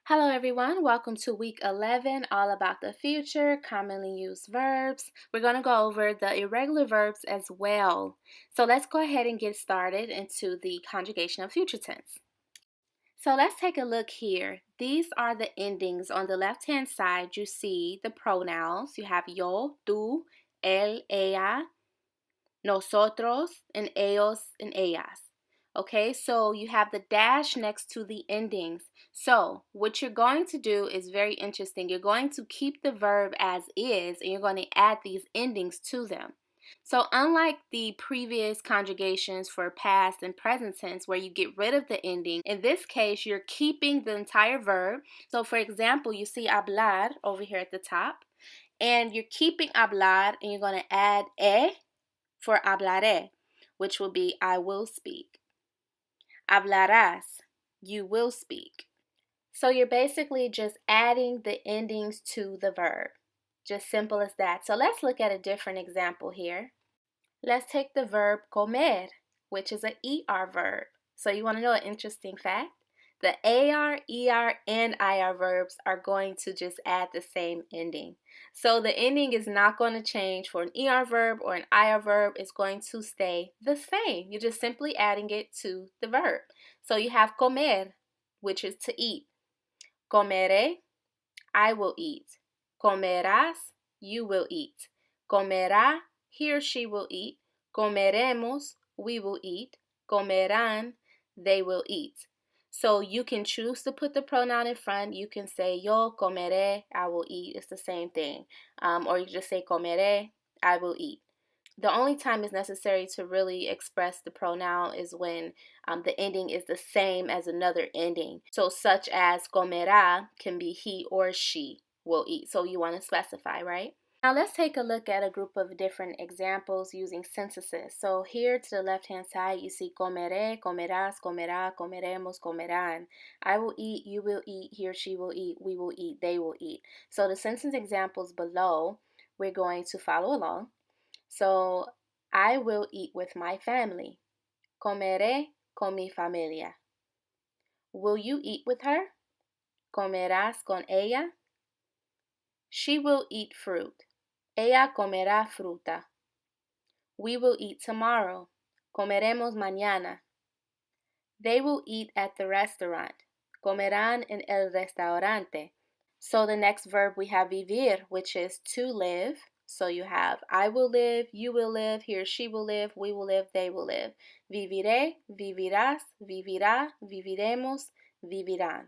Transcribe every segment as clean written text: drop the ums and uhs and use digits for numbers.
Hello everyone, welcome to week 11, all about the future, commonly used verbs. We're going to go over the irregular verbs as well. So let's go ahead and get started into the conjugation of future tense. So let's take a look here. These are the endings. On the left-hand side, you see the pronouns. You have yo, tú, él, ella, nosotros, and ellos and ellas. Okay, so you have the dash next to the endings. So what you're going to do is very interesting. You're going to keep the verb as is, and you're going to add these endings to them. So unlike the previous conjugations for past and present tense where you get rid of the ending, in this case, you're keeping the entire verb. So for example, you see hablar over here at the top, and you're keeping hablar, and you're going to add for hablaré, which will be I will speak. Hablarás, you will speak. So you're basically just adding the endings to the verb. Just simple as that. So let's look at a different example here. Let's take the verb comer, which is an ER verb. So you want to know an interesting fact? The AR, ER, and IR verbs are going to just add the same ending. So the ending is not going to change for an ER verb or an IR verb. It's going to stay the same. You're just simply adding it to the verb. So you have comer, which is to eat. Comeré, I will eat. Comerás, you will eat. Comerá, he or she will eat. Comeremos, we will eat. Comerán, they will eat. So you can choose to put the pronoun in front. You can say yo comeré, I will eat. It's the same thing. Or you just say comeré, I will eat. The only time it's necessary to really express the pronoun is when the ending is the same as another ending. So such as comerá can be he or she will eat. So you want to specify, right? Now let's take a look at a group of different examples using sentences. So here to the left-hand side, you see comeré, comerás, comerá, comeremos, comerán. I will eat, you will eat, he or she will eat, we will eat, they will eat. So the sentence examples below, we're going to follow along. So I will eat with my family. Comeré con mi familia. Will you eat with her? Comerás con ella. She will eat fruit. Ella comerá fruta. We will eat tomorrow. Comeremos mañana. They will eat at the restaurant. Comerán en el restaurante. So the next verb we have vivir, which is to live. So you have I will live, you will live, he or she will live, we will live, they will live. Viviré, vivirás, vivirá, viviremos, vivirán.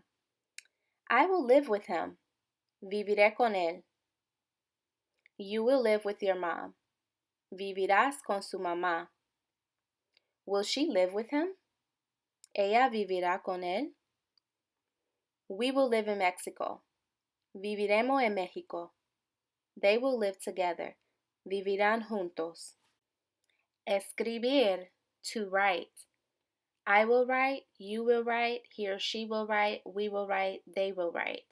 I will live with him. Viviré con él. You will live with your mom. Vivirás con su mamá. Will she live with him? Ella vivirá con él. We will live in Mexico. Viviremos en México. They will live together. Vivirán juntos. Escribir, to write. I will write, you will write, he or she will write, we will write, they will write.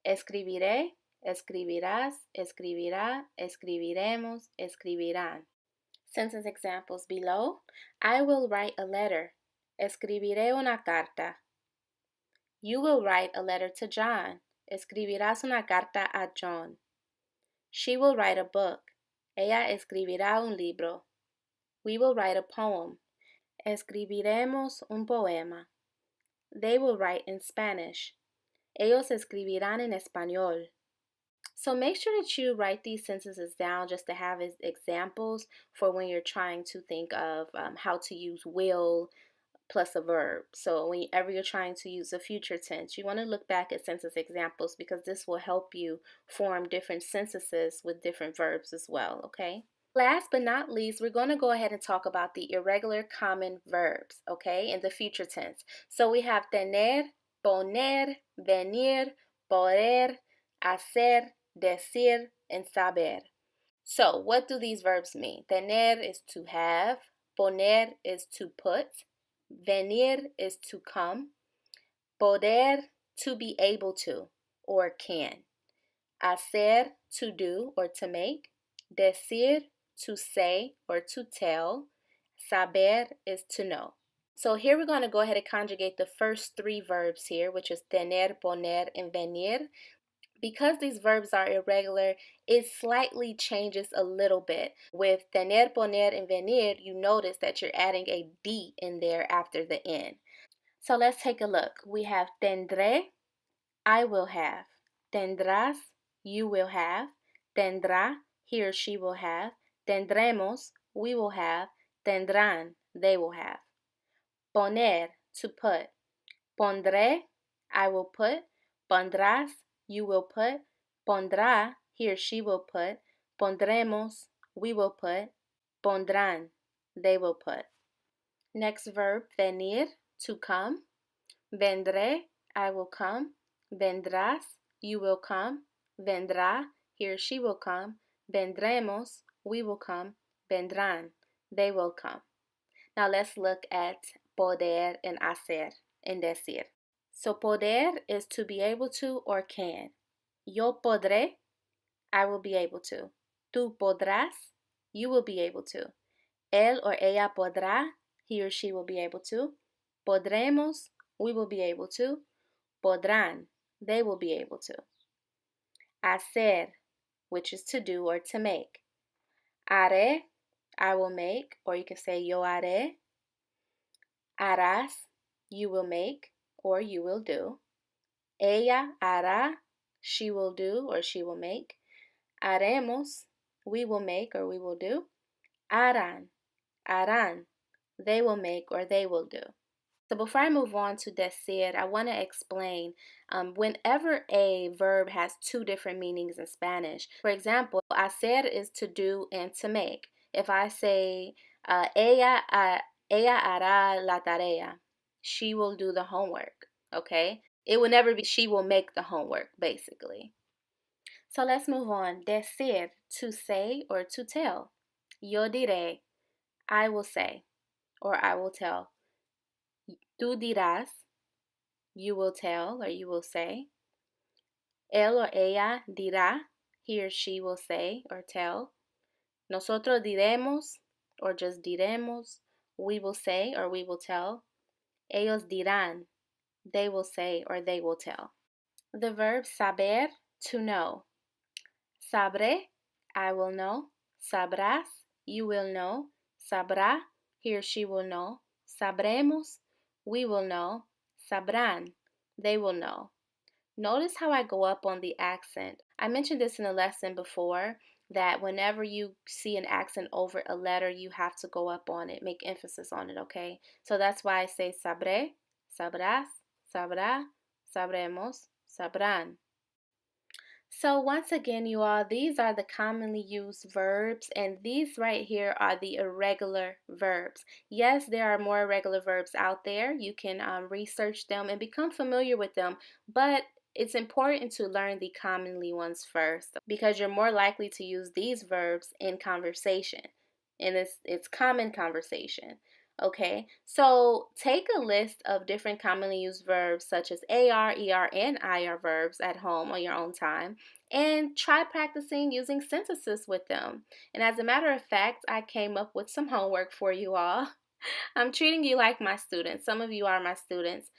Escribiré, escribirás, escribirá, escribiremos, escribirán. Sentence examples below. I will write a letter. Escribiré una carta. You will write a letter to John. Escribirás una carta a John. She will write a book. Ella escribirá un libro. We will write a poem. Escribiremos un poema. They will write in Spanish. Ellos escribirán en español. So make sure that you write these sentences down just to have as examples for when you're trying to think of how to use will plus a verb. So whenever you're trying to use a future tense, you want to look back at sentence examples because this will help you form different sentences with different verbs as well, okay? Last but not least, we're going to go ahead and talk about the irregular common verbs, okay, in the future tense. So we have tener, poner, venir, poder, hacer, decir, and saber. So what do these verbs mean? Tener is to have, poner is to put, venir is to come, poder, to be able to or can, hacer, to do or to make, decir, to say or to tell, saber is to know. So here we're going to go ahead and conjugate the first three verbs here, which is tener, poner, and venir. Because these verbs are irregular, it slightly changes a little bit. With tener, poner, and venir, you notice that you're adding a D in there after the N. So let's take a look. We have tendré, I will have. Tendrás, you will have. Tendrá, he or she will have. Tendremos, we will have. Tendrán, they will have. Poner, to put. Pondré, I will put. Pondrás, you will put. Pondrá, he or she will put. Pondremos, we will put. Pondrán, they will put. Next verb, venir, to come. Vendré, I will come. Vendrás, you will come. Vendrá, he or she will come. Vendremos, we will come. Vendrán, they will come. Now let's look at poder and hacer and decir. So poder is to be able to or can. Yo podré, I will be able to. Tú podrás, you will be able to. Él or ella podrá, he or she will be able to. Podremos, we will be able to. Podrán, they will be able to. Hacer, which is to do or to make. Haré, I will make, or you can say yo haré. Harás, you will make, or you will do. Ella hará, she will do, or she will make. Haremos, we will make, or we will do. Harán, harán, they will make, or they will do. So before I move on to decir, I want to explain whenever a verb has two different meanings in Spanish. For example, hacer is to do and to make. If I say, ella hará la tarea, she will do the homework, okay? It will never be she will make the homework, basically. So let's move on. Decir, to say or to tell. Yo diré, I will say, or I will tell. Tú dirás, you will tell or you will say. Él or ella dirá, he or she will say or tell. Nosotros diremos or just diremos. We will say or we will tell. Ellos dirán, they will say or they will tell. The verb saber, to know. Sabré, I will know. Sabrás, you will know. Sabrá, he or she will know. Sabremos, we will know. Sabrán, they will know. Notice how I go up on the accent. I mentioned this in a lesson before that whenever you see an accent over a letter, you have to go up on it, make emphasis on it, okay? So that's why I say sabré, sabrás, sabrá, sabremos, sabrán. So once again, you all, these are the commonly used verbs, and these right here are the irregular verbs. Yes, there are more irregular verbs out there. You can research them and become familiar with them, but it's important to learn the commonly ones first because you're more likely to use these verbs in conversation, and it's common conversation. Okay, so take a list of different commonly used verbs such as AR, ER, and IR verbs at home on your own time and try practicing using sentences with them. And as a matter of fact, I came up with some homework for you all. I'm treating you like my students. Some of you are my students.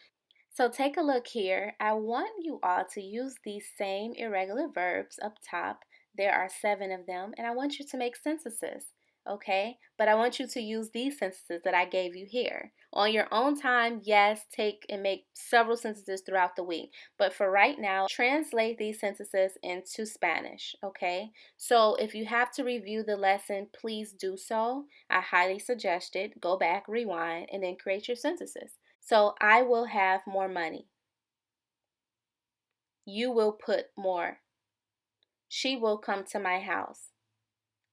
So take a look here. I want you all to use these same irregular verbs up top. There are 7 of them, and I want you to make sentences, okay? But I want you to use these sentences that I gave you here. On your own time, yes, take and make several sentences throughout the week. But for right now, translate these sentences into Spanish, okay? So if you have to review the lesson, please do so. I highly suggest it. Go back, rewind, and then create your sentences. So I will have more money. You will put more. She will come to my house.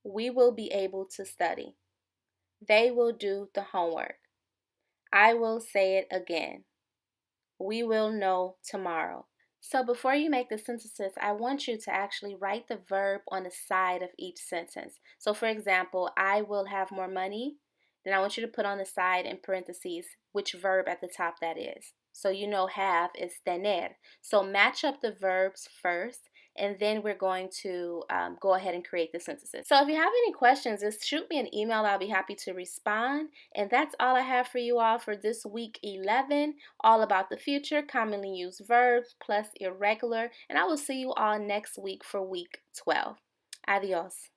We will be able to study. They will do the homework. I will say it again. We will know tomorrow. So before you make the sentences, I want you to actually write the verb on the side of each sentence. So for example, I will have more money. Then I want you to put on the side in parentheses which verb at the top that is. So you know have is tener. So match up the verbs first and then we're going to go ahead and create the sentences. So if you have any questions, just shoot me an email. I'll be happy to respond. And that's all I have for you all for this week 11, all about the future, commonly used verbs plus irregular. And I will see you all next week for week 12. Adios.